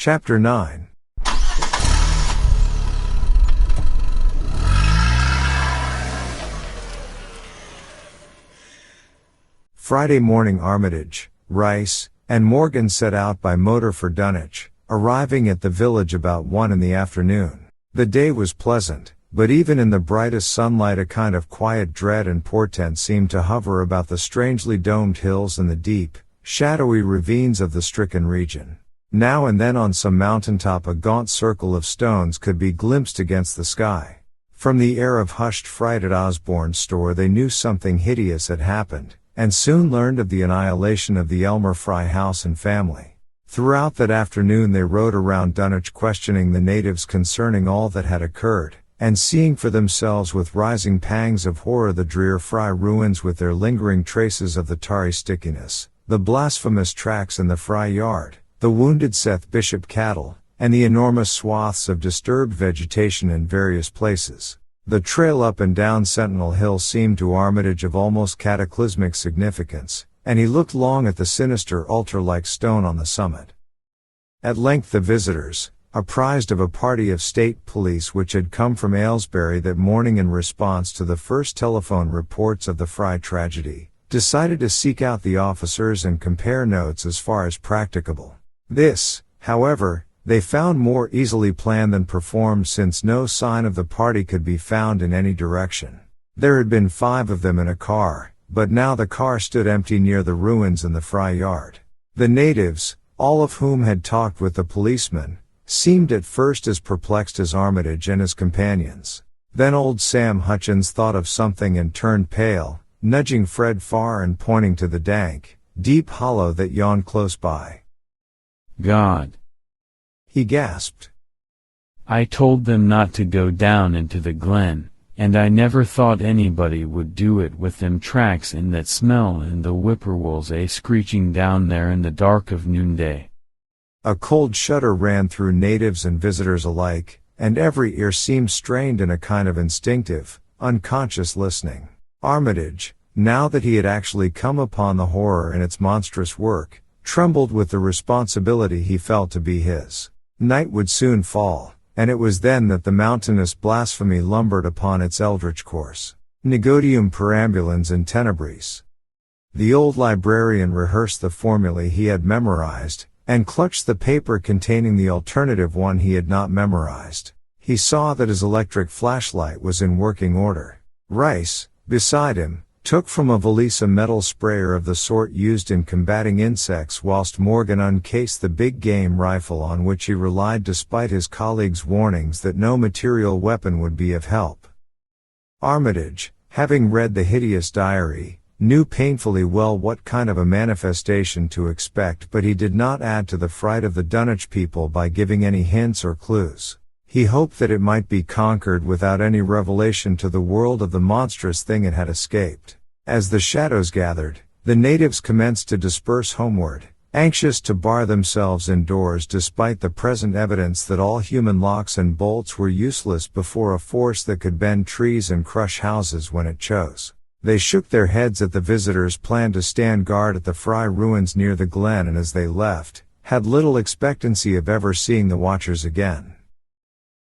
Chapter 9. Friday morning Armitage, Rice, and Morgan set out by motor for Dunwich, arriving at the village about 1 in the afternoon. The day was pleasant, but even in the brightest sunlight a kind of quiet dread and portent seemed to hover about the strangely domed hills and the deep, shadowy ravines of the stricken region. Now and then on some mountaintop a gaunt circle of stones could be glimpsed against the sky. From the air of hushed fright at Osborne's store they knew something hideous had happened, and soon learned of the annihilation of the Elmer Fry house and family. Throughout that afternoon they rode around Dunwich questioning the natives concerning all that had occurred, and seeing for themselves with rising pangs of horror the drear Fry ruins with their lingering traces of the tarry stickiness, the blasphemous tracks in the Fry yard, the wounded Seth Bishop cattle, and the enormous swaths of disturbed vegetation in various places. The trail up and down Sentinel Hill seemed to Armitage of almost cataclysmic significance, and he looked long at the sinister altar-like stone on the summit. At length the visitors, apprised of a party of state police which had come from Aylesbury that morning in response to the first telephone reports of the Fry tragedy, decided to seek out the officers and compare notes as far as practicable. This, however, they found more easily planned than performed since no sign of the party could be found in any direction. There had been 5 of them in a car, but now the car stood empty near the ruins in the Fry yard. The natives, all of whom had talked with the policeman, seemed at first as perplexed as Armitage and his companions. Then old Sam Hutchins thought of something and turned pale, nudging Fred Farr and pointing to the dank, deep hollow that yawned close by. God! He gasped. I told them not to go down into the glen, and I never thought anybody would do it with them tracks and that smell and the whippoorwills screeching down there in the dark of noonday. A cold shudder ran through natives and visitors alike, and every ear seemed strained in a kind of instinctive, unconscious listening. Armitage, now that he had actually come upon the horror and its monstrous work, trembled with the responsibility he felt to be his. Night would soon fall, and it was then that the mountainous blasphemy lumbered upon its eldritch course. Negodium perambulans in tenebris. The old librarian rehearsed the formulae he had memorized, and clutched the paper containing the alternative one he had not memorized. He saw that his electric flashlight was in working order. Rice, beside him, took from a valise a metal sprayer of the sort used in combating insects whilst Morgan uncased the big game rifle on which he relied despite his colleagues' warnings that no material weapon would be of help. Armitage, having read the hideous diary, knew painfully well what kind of a manifestation to expect, but he did not add to the fright of the Dunwich people by giving any hints or clues. He hoped that it might be conquered without any revelation to the world of the monstrous thing it had escaped. As the shadows gathered, the natives commenced to disperse homeward, anxious to bar themselves indoors despite the present evidence that all human locks and bolts were useless before a force that could bend trees and crush houses when it chose. They shook their heads at the visitors' plan to stand guard at the Fry ruins near the glen, and as they left, had little expectancy of ever seeing the watchers again.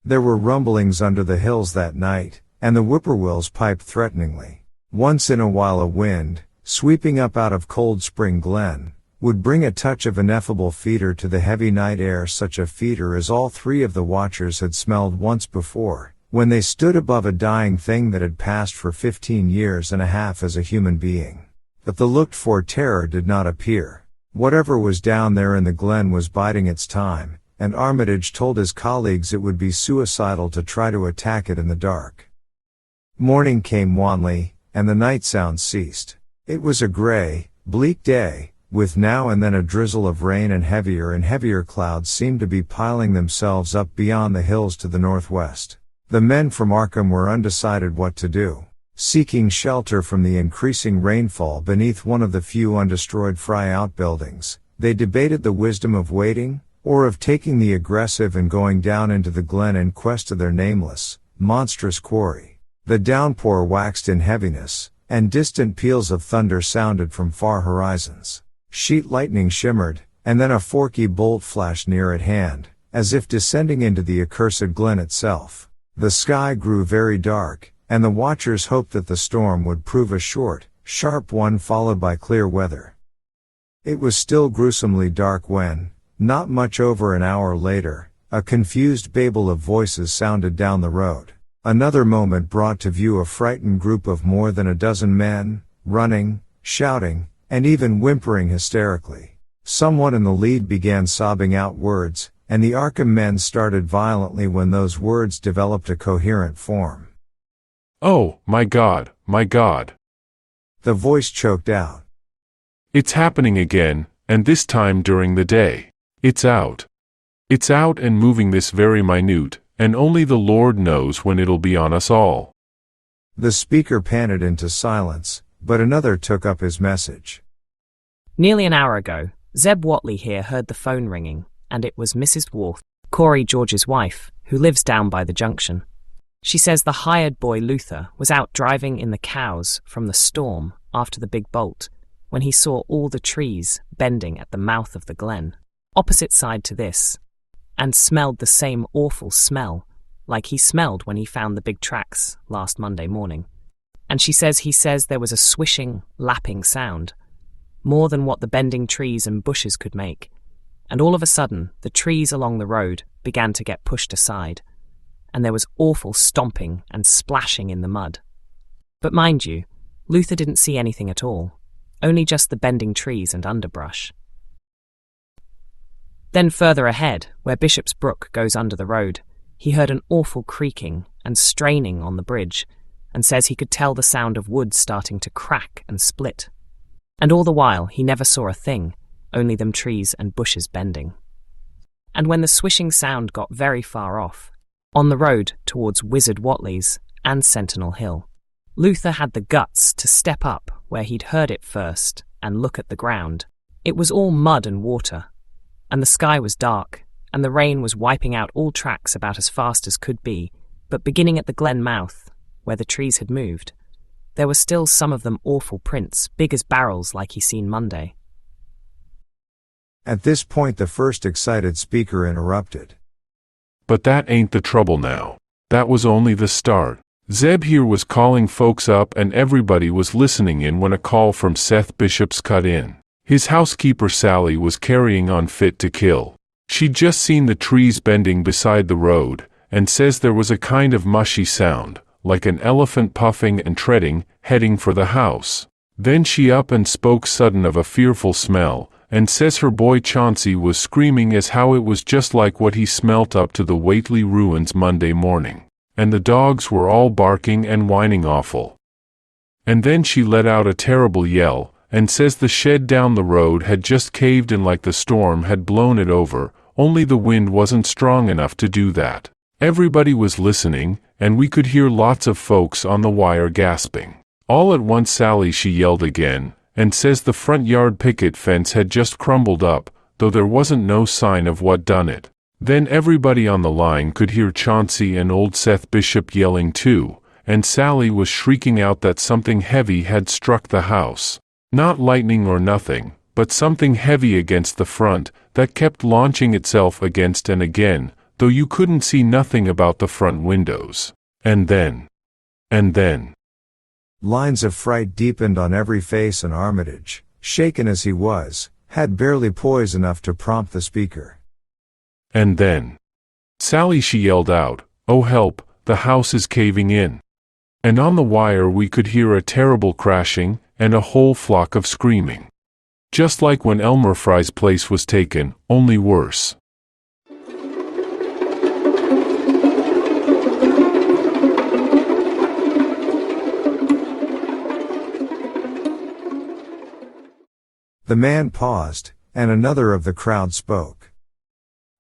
There were rumblings under the hills that night, and the whippoorwills piped threateningly. Once in a while a wind, sweeping up out of Cold Spring Glen, would bring a touch of ineffable fetor to the heavy night air, such a fetor as all 3 of the watchers had smelled once before, when they stood above a dying thing that had passed for 15 years and a half as a human being. But the looked-for terror did not appear. Whatever was down there in the glen was biding its time, and Armitage told his colleagues it would be suicidal to try to attack it in the dark. Morning came wanly, and the night sounds ceased. It was a gray, bleak day, with now and then a drizzle of rain, and heavier clouds seemed to be piling themselves up beyond the hills to the northwest. The men from Arkham were undecided what to do. Seeking shelter from the increasing rainfall beneath one of the few undestroyed Fry outbuildings, they debated the wisdom of waiting, or of taking the aggressive and going down into the glen in quest of their nameless, monstrous quarry. The downpour waxed in heaviness, and distant peals of thunder sounded from far horizons. Sheet lightning shimmered, and then a forky bolt flashed near at hand, as if descending into the accursed glen itself. The sky grew very dark, and the watchers hoped that the storm would prove a short, sharp one followed by clear weather. It was still gruesomely dark when, not much over an hour later, a confused babel of voices sounded down the road. Another moment brought to view a frightened group of more than a dozen men, running, shouting, and even whimpering hysterically. Someone in the lead began sobbing out words, and the Arkham men started violently when those words developed a coherent form. "Oh, my God, my God." The voice choked out. "It's happening again, and this time during the day. It's out. It's out and moving this very minute, and only the Lord knows when it'll be on us all." The speaker panted into silence, but another took up his message. Nearly an hour ago, Zeb Whateley here heard the phone ringing, and it was Mrs. Worth, Corey George's wife, who lives down by the junction. She says the hired boy Luther was out driving in the cows from the storm after the big bolt, when he saw all the trees bending at the mouth of the glen, opposite side to this, and smelled the same awful smell, like he smelled when he found the big tracks last Monday morning. And he says there was a swishing, lapping sound, more than what the bending trees and bushes could make, and all of a sudden the trees along the road began to get pushed aside, and there was awful stomping and splashing in the mud. But mind you, Luther didn't see anything at all, only just the bending trees and underbrush. Then further ahead, where Bishop's Brook goes under the road, he heard an awful creaking and straining on the bridge, and says he could tell the sound of wood starting to crack and split. And all the while he never saw a thing, only them trees and bushes bending. And when the swishing sound got very far off, on the road towards Wizard Whateley's and Sentinel Hill, Luther had the guts to step up where he'd heard it first and look at the ground. It was all mud and water, and the sky was dark, and the rain was wiping out all tracks about as fast as could be, but beginning at the glen mouth, where the trees had moved, there were still some of them awful prints, big as barrels like he seen Monday. At this point the first excited speaker interrupted. "But that ain't the trouble now. That was only the start. Zeb here was calling folks up and everybody was listening in when a call from Seth Bishop's cut in. His housekeeper Sally was carrying on fit to kill. She'd just seen the trees bending beside the road, and says there was a kind of mushy sound, like an elephant puffing and treading, heading for the house. Then she up and spoke sudden of a fearful smell, and says her boy Chauncey was screaming as how it was just like what he smelt up to the Whateley ruins Monday morning, and the dogs were all barking and whining awful. And then she let out a terrible yell, and says the shed down the road had just caved in like the storm had blown it over, only the wind wasn't strong enough to do that. Everybody was listening, and we could hear lots of folks on the wire gasping. All at once Sally she yelled again, and says the front yard picket fence had just crumbled up, though there wasn't no sign of what done it. Then everybody on the line could hear Chauncey and old Seth Bishop yelling too, and Sally was shrieking out that something heavy had struck the house. Not lightning or nothing, but something heavy against the front, that kept launching itself against and again, though you couldn't see nothing about the front windows. And then. Lines of fright deepened on every face, and Armitage, shaken as he was, had barely poise enough to prompt the speaker. And then. Sally she yelled out, "Oh help, the house is caving in." And on the wire we could hear a terrible crashing, and a whole flock of screaming. Just like when Elmer Fry's place was taken, only worse. The man paused, and another of the crowd spoke.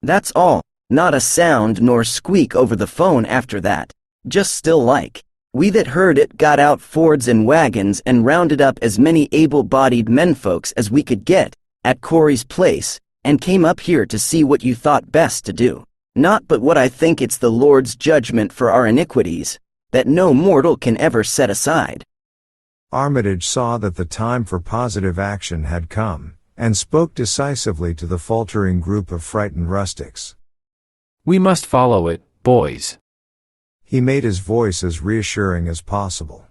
"That's all. Not a sound nor squeak over the phone after that. Just still like. We that heard it got out Fords and wagons and rounded up as many able-bodied menfolks as we could get, at Corey's place, and came up here to see what you thought best to do. Not but what I think it's the Lord's judgment for our iniquities, that no mortal can ever set aside." Armitage saw that the time for positive action had come, and spoke decisively to the faltering group of frightened rustics. "We must follow it, boys." He made his voice as reassuring as possible.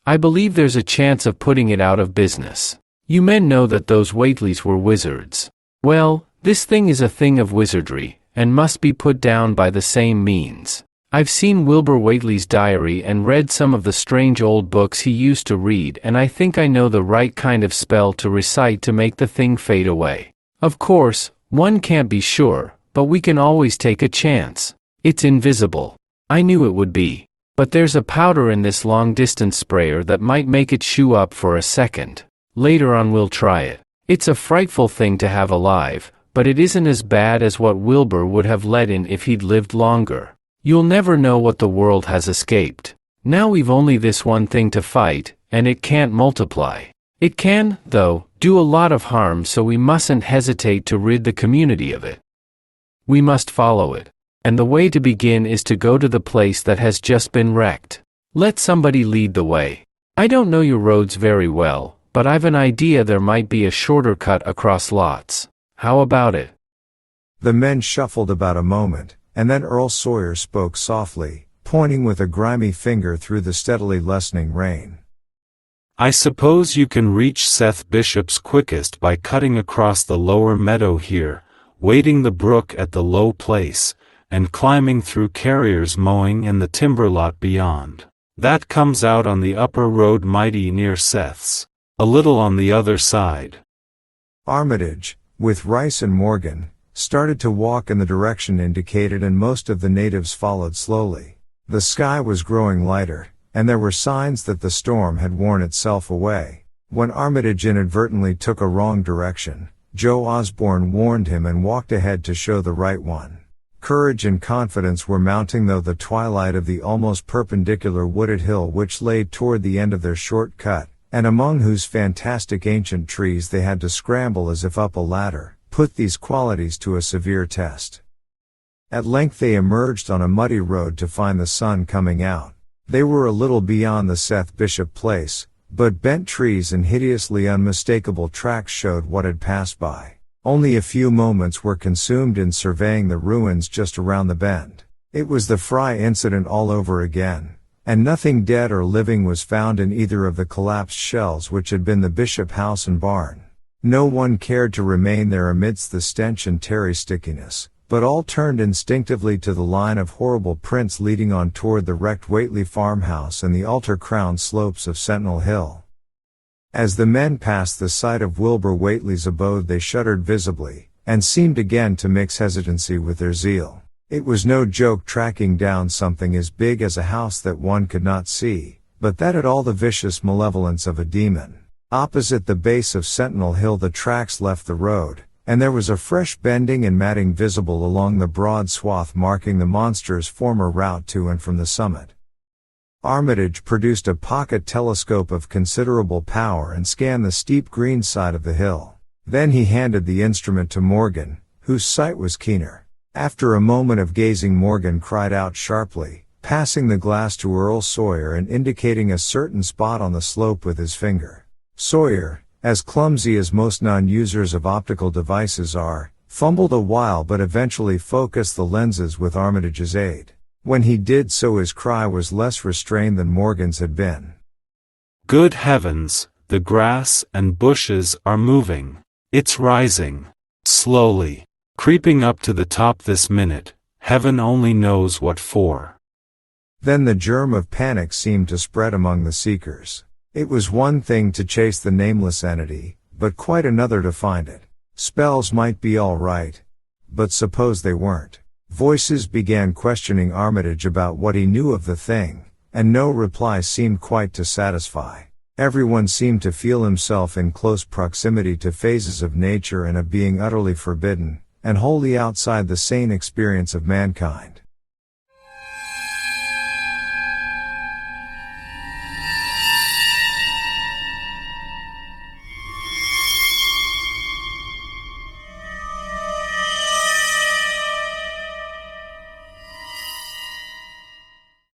"I believe there's a chance of putting it out of business. You men know that those Whateleys were wizards. Well, this thing is a thing of wizardry, and must be put down by the same means. I've seen Wilbur Whateley's diary and read some of the strange old books he used to read, and I think I know the right kind of spell to recite to make the thing fade away. Of course, one can't be sure, but we can always take a chance. It's invisible. I knew it would be. But there's a powder in this long-distance sprayer that might make it shoo up for a second. Later on we'll try it. It's a frightful thing to have alive, but it isn't as bad as what Wilbur would have let in if he'd lived longer. You'll never know what the world has escaped. Now we've only this one thing to fight, and it can't multiply. It can, though, do a lot of harm, so we mustn't hesitate to rid the community of it. We must follow it. And the way to begin is to go to the place that has just been wrecked. Let somebody lead the way. I don't know your roads very well, but I've an idea there might be a shorter cut across lots. How about it?" The men shuffled about a moment, and then Earl Sawyer spoke softly, pointing with a grimy finger through the steadily lessening rain. "I suppose you can reach Seth Bishop's quickest by cutting across the lower meadow here, wading the brook at the low place, and climbing through carriers mowing in the timber lot beyond. That comes out on the upper road mighty near Seth's, a little on the other side." Armitage, with Rice and Morgan, started to walk in the direction indicated, and most of the natives followed slowly. The sky was growing lighter, and there were signs that the storm had worn itself away. When Armitage inadvertently took a wrong direction, Joe Osborne warned him and walked ahead to show the right one. Courage and confidence were mounting through the twilight of the almost perpendicular wooded hill which lay toward the end of their short cut, and among whose fantastic ancient trees they had to scramble as if up a ladder, put these qualities to a severe test. At length they emerged on a muddy road to find the sun coming out. They were a little beyond the Seth Bishop place, but bent trees and hideously unmistakable tracks showed what had passed by. Only a few moments were consumed in surveying the ruins just around the bend. It was the Fry incident all over again, and nothing dead or living was found in either of the collapsed shells which had been the Bishop house and barn. No one cared to remain there amidst the stench and tarry stickiness, but all turned instinctively to the line of horrible prints leading on toward the wrecked Whateley farmhouse and the altar-crowned slopes of Sentinel Hill. As the men passed the site of Wilbur Whateley's abode they shuddered visibly, and seemed again to mix hesitancy with their zeal. It was no joke tracking down something as big as a house that one could not see, but that had all the vicious malevolence of a demon. Opposite the base of Sentinel Hill the tracks left the road, and there was a fresh bending and matting visible along the broad swath marking the monster's former route to and from the summit. Armitage produced a pocket telescope of considerable power and scanned the steep green side of the hill. Then he handed the instrument to Morgan, whose sight was keener. After a moment of gazing Morgan cried out sharply, passing the glass to Earl Sawyer and indicating a certain spot on the slope with his finger. Sawyer, as clumsy as most non-users of optical devices are, fumbled a while but eventually focused the lenses with Armitage's aid. When he did so his cry was less restrained than Morgan's had been. "Good heavens, the grass and bushes are moving. It's rising. Slowly. Creeping up to the top this minute, heaven only knows what for." Then the germ of panic seemed to spread among the seekers. It was one thing to chase the nameless entity, but quite another to find it. Spells might be all right, but suppose they weren't. Voices began questioning Armitage about what he knew of the thing, and no reply seemed quite to satisfy. Everyone seemed to feel himself in close proximity to phases of nature and of being utterly forbidden, and wholly outside the sane experience of mankind.